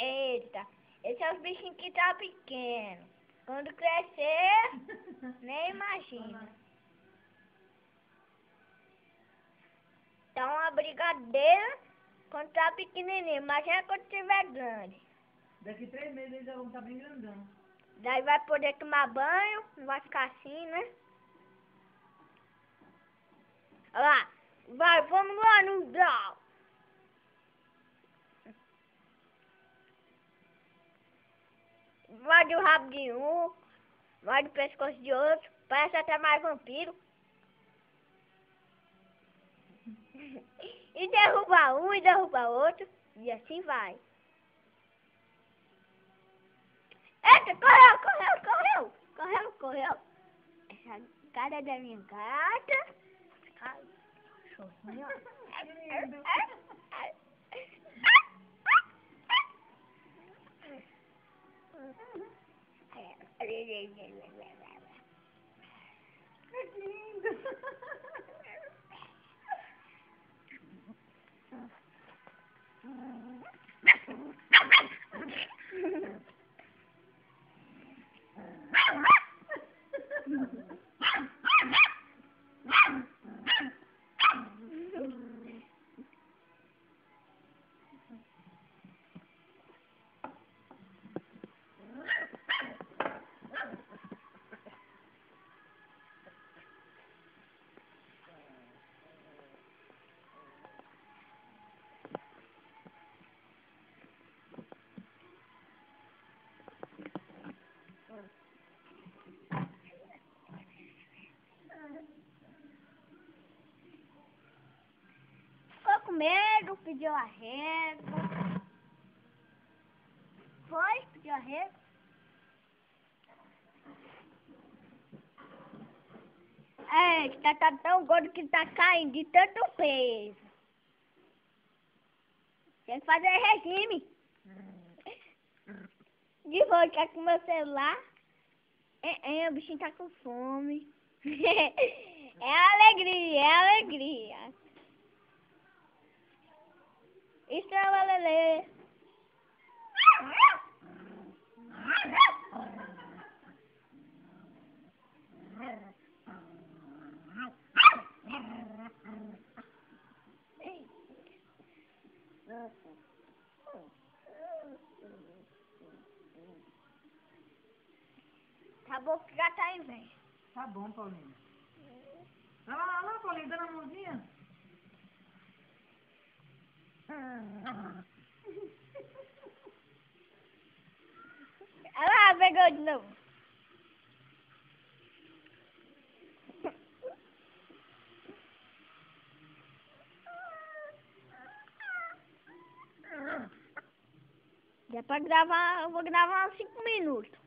Eita, esses são os bichinhos que tá pequeno. Quando crescer, nem imagina. Tá uma brigadeira quando tá pequenininho, mas é quando tiver grande. Daqui 3 meses eles já vão estar bem grandão. Daí vai poder tomar banho, não vai ficar assim, né? Olha lá, vai, vamos lá no grau. Vai do rabo de um, vai do pescoço de outro, parece até mais vampiro. E derruba um e derruba outro, e assim vai. Eita, correu, correu, correu, correu, correu. Essa cara da minha gata. Cachorrinho. Que lindo! Ficou com medo, pediu arrego. Foi, pediu arrego. É, tá tão gordo que tá caindo de tanto peso. Tem que fazer regime. De volta com meu celular. O bichinho tá com fome. É alegria, é alegria. Estrela Lelê. Tá bom que já tá em vez. Tá bom, Paulinha. Olha lá, Paulinha, dando a mãozinha. Olha lá, pegou de novo. Dá pra gravar, eu vou gravar uns 5 minutos.